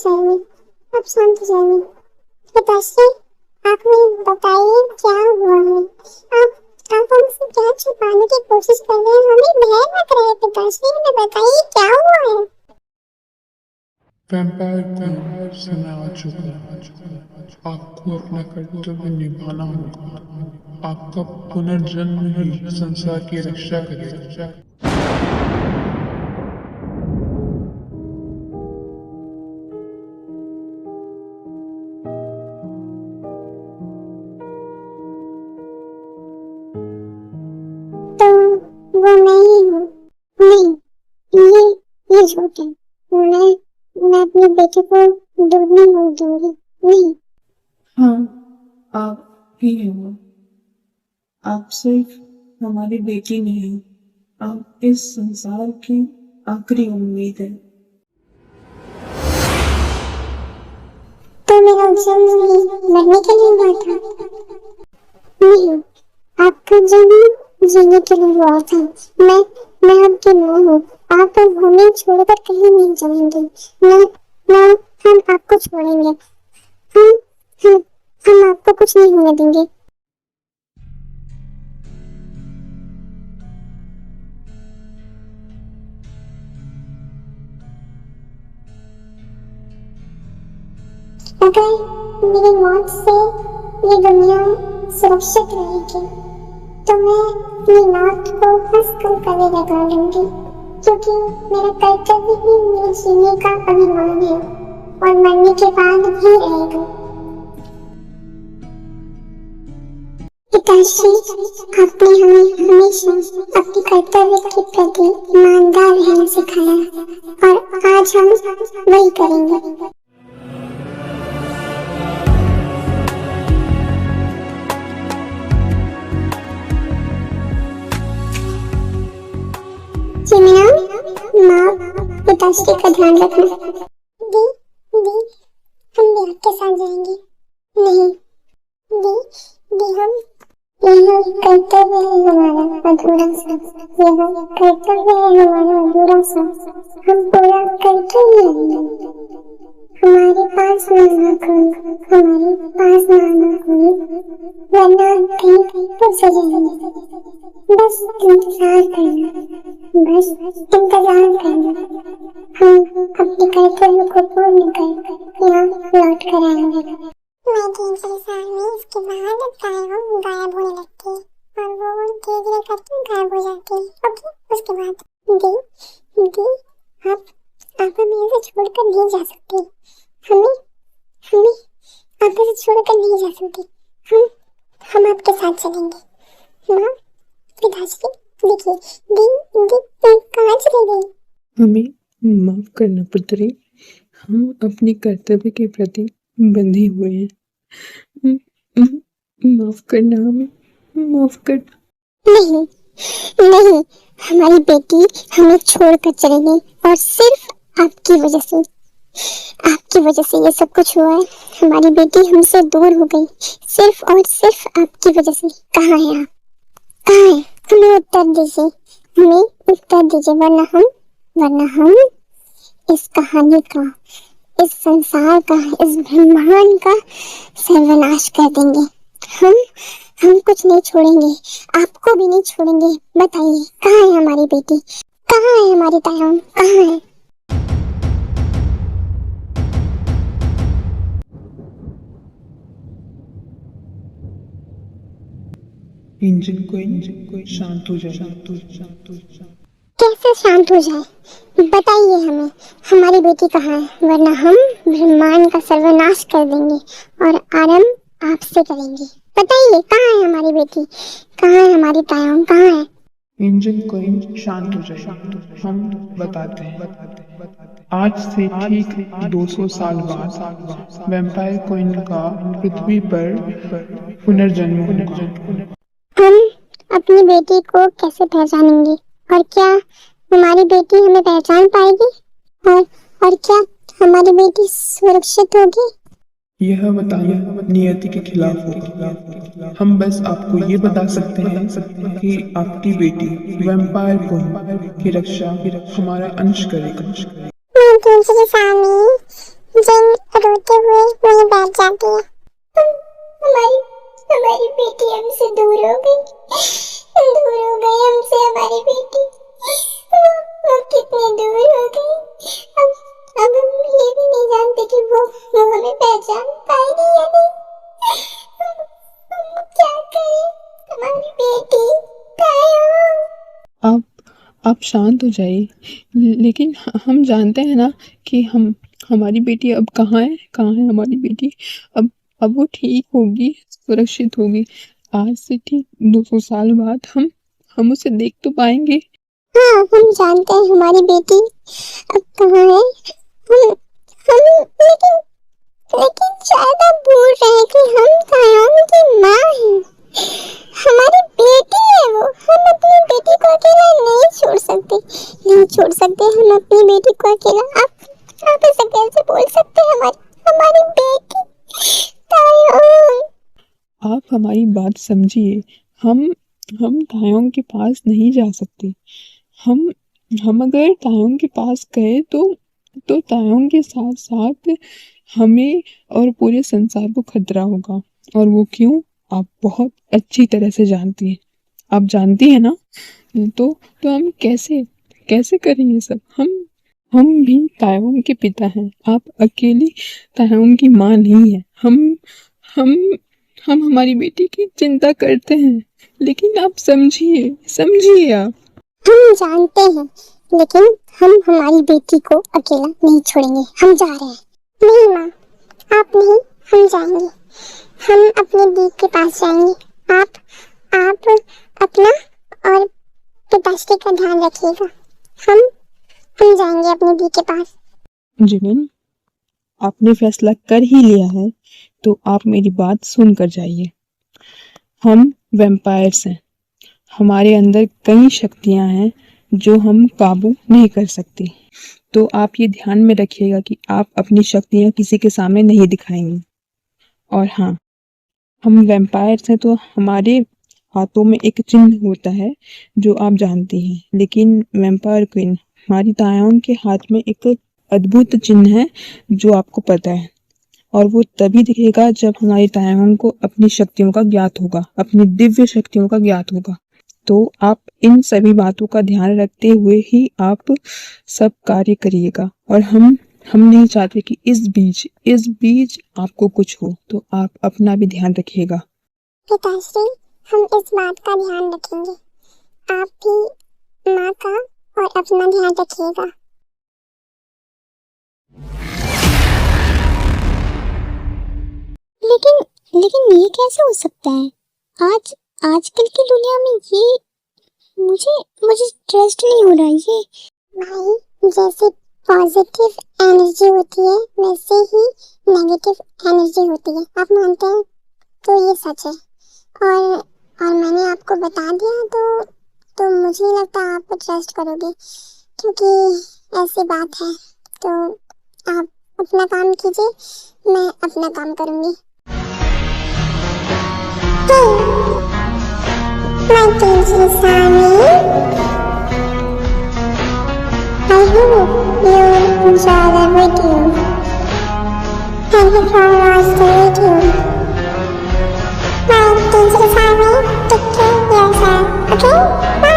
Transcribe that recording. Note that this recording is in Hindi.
जाइए, आप शांत हो जाइए। पिताश्री, आप हमें बताइए क्या हुआ है। आप हमसे क्या छुपाने की कोशिश कर रहे हैं? हमें भय लग रहा है पिताश्री, हमें बताइए क्या हुआ है। वैम्पायर क्वीन, समय आ चुका है। आपको अपना कर्तव्य निभाना होगा। आपका पुनर्जन्म ही संसार की रक्षा करेगा। तो वो मैं ही हूँ? नहीं, ये झूठ है। मैं अपने बेटे को दूर नहीं होने दूंगी। नहीं। हाँ, आप ही हैं। आप सिर्फ हमारी बेटी नहीं, आप इस संसार की आखिरी उम्मीद है। तो मेरा जन्म ही मरने के लिए हुआ था? नहीं, आपका जन्म जीने के लिए हुआ था। मैं आपकी माँ हूँ। आप हमें छोड़कर कहीं नहीं जाएंगे। ना हम आपको छोड़ेंगे। हम आपको कुछ नहीं होने देंगे। अगर मेरी मौत से ये दुनिया सुरक्षित रहेगी तो मैं अपनी मौत को हंसकर गले लगा लूंगी, क्योंकि मेरा कर्तव्य ही मेरे जीने का अभिमान है और मरने के बाद भी रहेगा। पिताश्री, आपने हमें हमेशा अपने कर्तव्य के प्रति ईमानदार रहना सिखाया और आज हम वही करेंगे। चिमिया, माँ, पिताश्री का ध्यान रखना। दी, हम भी आपके साथ जाएंगे। नहीं, दी, यह कर्तव्य है हमारा अधूरा सा। यह कर्तव्य है हमारा अधूरा सा। हम पूरा करके ही आएंगे। हमारे पास ना आना कोई, वरना कहीं फंस जाएंगे। बस इंतजार करना। हम अपने कर्तव्य को पूर्ण कर यहाँ लौट कर आएंगे। मैं 300 साल में इसके बाद गायब होने लगती है और वो धीरे करके गायब हो जाती है। ओके, उसके बाद दी आप हमें ऐसे छोड़कर नहीं जा सकती। हमें आप ऐसे छोड़कर नहीं जा सकती। हम आपके साथ चलेंगे। माँ, पिताश्री, देखिए, दी कहाँ चली गई? हमें माफ करना पुत्री, हम अपने कर्तव्य के प्रति बंधे हुए हैं। माफ करना, हमें माफ करना। नहीं, हमारी बेटी हमें छोड़कर चली गई और सिर्फ आपकी वजह से ये सब कुछ हुआ है। हमारी बेटी हमसे दूर हो गई सिर्फ और सिर्फ आपकी वजह से। कहाँ है आप? कहाँ है? हमें उत्तर दीजिए, वरना हम इस कहानी का, इस संसार का, इस ब्रह्मांड का सर्वनाश कर देंगे। हम कुछ नहीं छोड़ेंगे, आपको भी नहीं छोड़ेंगे। बताइए, कहाँ है हमारी बेटी? कहाँ है हमारी तायम? कहाँ है? इंजन को शांत हो जाए। कैसे शांत हो जाए? बताइए हमें, हमारी बेटी कहाँ है? वरना हम ब्रह्मांड का सर्वनाश कर देंगे और आरंभ आपसे करेंगे। बताइए, कहाँ है हमारी बेटी? कहाँ है हमारी तायम? कहाँ है? इंजन क्वीन, शांत हो जाइए। हम बताते हैं। आज से ठीक 200 साल बाद वैम्पायर क्वीन का पृथ्वी पर पुनर्जन्म होगा। हम अपनी बेटी को कैसे पहचानेंगे? और क्या हमारी बेटी हमें पहचान पाएगी? और क्या हमारी बेटी सुरक्षित होगी? यह बताना नियति के खिलाफ होगा। हम बस आपको ये बता सकते हैं कि आपकी बेटी वैम्पायर क्वीन की रक्षा हमारा अंश करेगा। मैं 300 साल में जिन रोते हुए वहीं बैठ जाती है। हमारी हमारी बेटी हमसे दूर हो गई हमसे हमारी बेटी। वो कितने दूर हो गई। अब हम ये भी नहीं जानते कि वो हमें पहचान पाएगी या नहीं। हम क्या करें? हमारी बेटी तायम। आप शांत हो जाइए। लेकिन हम जानते हैं ना कि हमारी बेटी अब कहाँ है हमारी बेटी। अब वो ठीक होगी, सुरक्षित होगी। आज से ठीक 200 साल बाद हम उसे देख तो पाएंगे। हाँ, हम जानते हैं हमारी बेटी अब कहाँ है। लेकिन शायद आप भूल रहे हैं कि हम तायम की माँ हैं। हमारी बेटी है वो। हम अपनी बेटी को अकेला नहीं छोड़ सकते हम अपनी बेटी को अकेला। आप ऐसे कैसे बोल सकते हैं? हमारी बेटी तायम। आप हमारी बात समझिए। हम तायोंग के पास नहीं जा सकते। हम अगर तायोंग के पास गए तो तायोंग के साथ साथ हमें और पूरे संसार को खतरा होगा। और वो क्यों, आप बहुत अच्छी तरह से जानती हैं। आप जानती हैं ना। तो हम कैसे करें ये सब। हम भी तायोंग के पिता हैं। आप अकेली तायोंग की माँ नहीं है। हम हमारी बेटी की चिंता करते हैं, लेकिन आप समझिए आप। हम जानते हैं, लेकिन हम हमारी बेटी को अकेला नहीं छोड़ेंगे। हम जा रहे हैं। नहीं माँ, आप नहीं, हम जाएंगे। हम अपने दीप के पास जाएंगे। आप अपना और पिताश्री का ध्यान रखिएगा। हम जाएंगे अपने दी के पास। जिमिन, आपने फैसला कर ही लिया है तो आप मेरी बात सुन कर जाइए। हम वैम्पायर्स हैं। हमारे अंदर कई शक्तियां हैं जो हम काबू नहीं कर सकते। तो आप ये ध्यान में रखिएगा कि आप अपनी शक्तियां किसी के सामने नहीं दिखाएंगे। और हाँ, हम वैम्पायर्स हैं तो हमारे हाथों में एक चिन्ह होता है जो आप जानती हैं। लेकिन वैम्पायर क्वीन, हमारी तायोंग के हाथ में एक अद्भुत चिन्ह है जो आपको पता है। और वो तभी दिखेगा जब हमारी तायोंग को अपनी शक्तियों का ज्ञात होगा, अपनी दिव्य शक्तियों का ज्ञात होगा। तो आप इन सभी बातों का ध्यान रखते हुए ही आप सब कार्य करिएगा। और हम नहीं चाहते कि इस बीच आपको कुछ हो। तो आप अपना भी ध्यान रखिएगा। पिताश्री, हम इस बात का ध्यान रखेंगे। आप भी माँ का और अपना ध्यान रखिएगा। लेकिन ये कैसे हो सकता है? आजकल की दुनिया में ये मुझे ट्रस्ट नहीं हो रहा। ये भाई, जैसे पॉजिटिव एनर्जी होती है वैसे ही नेगेटिव एनर्जी होती है। आप मानते हैं तो ये सच है। और मैंने आपको बता दिया तो मुझे नहीं लगता आप ट्रस्ट करोगे, क्योंकि ऐसी बात है। तो आप अपना काम कीजिए, मैं अपना काम करूँगी। My dangerous army, I hope you enjoy the video. Thank you for watching the video. My dangerous army, take care of yourself, okay? Bye.